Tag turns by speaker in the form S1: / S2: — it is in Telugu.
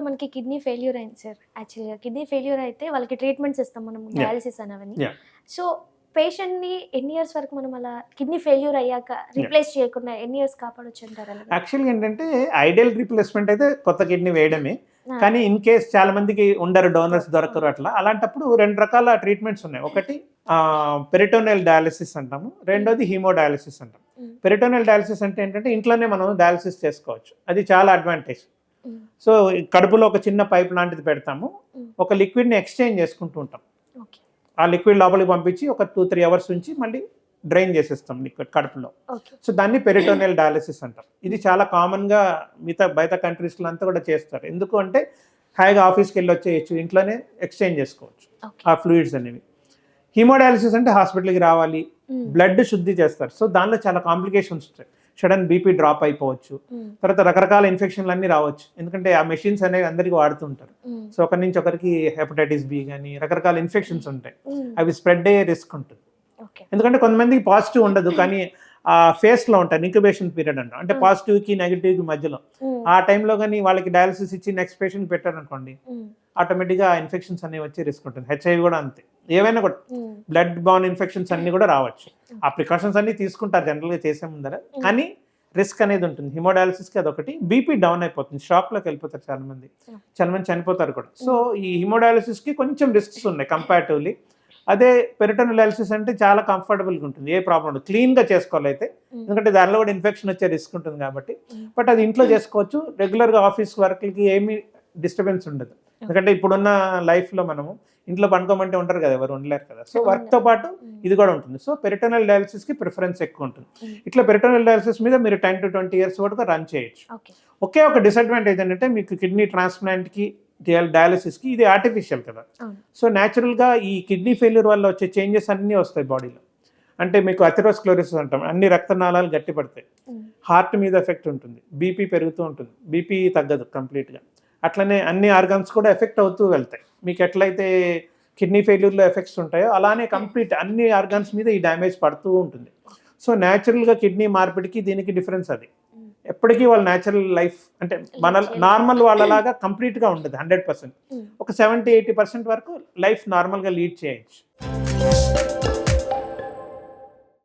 S1: మనకి కిడ్నీ ఫెయిల్యూర్ అయింది సార్. యాక్చువల్‌గా కిడ్నీ ఫెయిల్యూర్ అయితే వాళ్ళకి ట్రీట్మెంట్స్ ఇస్తాం మనం, డయాలిసిస్ అనవన్నీ. సో పేషెంట్‌ని ఎన్ని ఇయర్స్ వరకు మనం అలా కిడ్నీ ఫెయిల్యూర్ అయ్యాక రీప్లేస్ చేయకుండా ఎన్ని ఇయర్స్ కాపాడొచ్చు అంటారు అలాగా?
S2: యాక్చువల్‌గా ఏంటంటే ఐడియల్ రీప్లేస్మెంట్ అయితే కొత్త కిడ్నీ వేయడమే. కానీ ఇన్ కేస్ చాలా మందికి ఉండరు, డోనర్స్ దొరకరు, అలాంటప్పుడు 2 రకాల ట్రీట్మెంట్స్ ఉన్నాయి. ఒకటి పెరిటోనియల్ డయాలిసిస్ అంటాము, రెండోది హీమోడయాలిసిస్ అంటాం. పెరిటోనియల్ డయాలిసిస్ అంటే ఏంటంటే ఇంట్లోనే మనం డయాలిసిస్ చేసుకోవచ్చు. అది చాలా అడ్వాంటేజ్. సో కడుపులో ఒక చిన్న పైప్ లాంటిది పెడతాము, ఒక లిక్విడ్ని ఎక్స్చేంజ్ చేసుకుంటూ ఉంటాం. ఆ లిక్విడ్ లోపలికి పంపించి ఒక 2-3 అవర్స్ నుంచి మళ్ళీ డ్రైన్ చేసేస్తాం లిక్విడ్ కడుపులో. సో దాన్ని పెరిటోనియల్ డయాలిసిస్ అంటాం. ఇది చాలా కామన్గా బయట కంట్రీస్లో అంతా కూడా చేస్తారు. ఎందుకు అంటే హాయిగా ఆఫీస్కి వెళ్ళి వచ్చేయచ్చు, ఇంట్లోనే ఎక్స్చేంజ్ చేసుకోవచ్చు ఆ ఫ్లూయిడ్స్ అనేవి. హీమోడయాలిసిస్ అంటే హాస్పిటల్కి రావాలి, బ్లడ్ శుద్ధి చేస్తారు. సో దానిలో చాలా కాంప్లికేషన్స్ ఉంటాయి. సడన్ బీపీ డ్రాప్ అయిపోవచ్చు, తర్వాత రకరకాల ఇన్ఫెక్షన్లు అన్నీ రావచ్చు. ఎందుకంటే ఆ మెషిన్స్ అనేవి అందరికీ వాడుతుంటారు. సో ఒకరి నుంచి ఒకరికి హెపటైటిస్ బి కానీ రకరకాల ఇన్ఫెక్షన్స్ ఉంటాయి, అవి స్ప్రెడ్ అయ్యే రిస్క్ ఉంటుంది. ఎందుకంటే కొంతమందికి పాజిటివ్ ఉండదు, కానీ ఆ ఫేస్లో ఉంటాయి, ఇంక్యుబేషన్ పీరియడ్ అంటాం, అంటే పాజిటివ్కి నెగిటివ్కి మధ్యలో. ఆ టైంలో కానీ వాళ్ళకి డయాలిసిస్ ఇచ్చి నెక్స్ట్ పేషెంట్ పెట్టారనుకోండి, ఆటోమేటిక్గా ఇన్ఫెక్షన్స్ అనేవి వచ్చే రిస్క్ ఉంటుంది. హెచ్ఐవి కూడా అంతే, ఏవైనా కూడా బ్లడ్ బార్న్ ఇన్ఫెక్షన్స్ అన్ని కూడా రావచ్చు. ఆ ప్రికాషన్స్ అన్ని తీసుకుంటారు జనరల్గా చేసే ముందర, కానీ రిస్క్ అనేది ఉంటుంది. హిమోడయాలిసిస్కి అదొకటి. బీపీ డౌన్ అయిపోతుంది, షాక్లోకి వెళ్ళిపోతారు చాలా మంది చనిపోతారు కూడా. సో ఈ హిమోడయాలిసిస్కి కొంచెం రిస్క్స్ ఉన్నాయి కంపారిటివ్లీ. అదే పెరిటోనియల్ డయాలిసిస్ అంటే చాలా కంఫర్టబుల్గా ఉంటుంది, ఏ ప్రాబ్లం ఉండదు, క్లీన్గా చేసుకోవాలి అయితే, ఎందుకంటే దానిలో కూడా ఇన్ఫెక్షన్ వచ్చే రిస్క్ ఉంటుంది కాబట్టి. బట్ అది ఇంట్లో చేసుకోవచ్చు, రెగ్యులర్గా ఆఫీస్ వర్క్లకి ఏమీ డిస్టర్బెన్స్ ఉండదు. ఎందుకంటే ఇప్పుడున్న లైఫ్లో మనము ఇంట్లో పనుకోమంటే ఉంటారు కదా, ఎవరు ఉండలేరు కదా. సో వర్క్తో పాటు ఇది కూడా ఉంటుంది. సో పెరిటోనియల్ డయాలిసిస్కి ప్రిఫరెన్స్ ఎక్కువ ఉంటుంది. ఇట్లా పెరిటోనియల్ డయాలిసిస్ మీద మీరు 10 to 20 years వరకు రన్ చేయొచ్చు. ఒకే ఒక డిసడ్వాంటేజ్ ఏంటంటే మీకు కిడ్నీ ట్రాన్స్ప్లాంట్కి డయాలిసిస్కి ఇది ఆర్టిఫిషియల్ కదా. సో న్యాచురల్గా ఈ కిడ్నీ ఫెయిల్యూర్ వల్ల వచ్చే చేంజెస్ అన్నీ వస్తాయి బాడీలో. అంటే మీకు అథెరోస్క్లెరోసిస్ అంటాం, అన్ని రక్తనాళాలు గట్టిపడతాయి, హార్ట్ మీద ఎఫెక్ట్ ఉంటుంది, బీపీ పెరుగుతూ ఉంటుంది, బీపీ తగ్గదు కంప్లీట్గా. అట్లనే అన్ని ఆర్గన్స్ కూడా ఎఫెక్ట్ అవుతూ వెళ్తాయి. మీకు ఎట్లయితే కిడ్నీ ఫెయిల్యూర్లో ఎఫెక్ట్స్ ఉంటాయో అలానే కంప్లీట్ అన్ని ఆర్గన్స్ మీద ఈ డ్యామేజ్ పడుతూ ఉంటుంది. సో న్యాచురల్గా కిడ్నీ మార్పిడికి దీనికి డిఫరెన్స్ అది. ఎప్పటికీ వాళ్ళ న్యాచురల్ లైఫ్ అంటే మన నార్మల్ వాళ్ళలాగా కంప్లీట్గా ఉండదు 100%. ఒక 70-80% వరకు లైఫ్ నార్మల్గా లీడ్ చేయొచ్చు.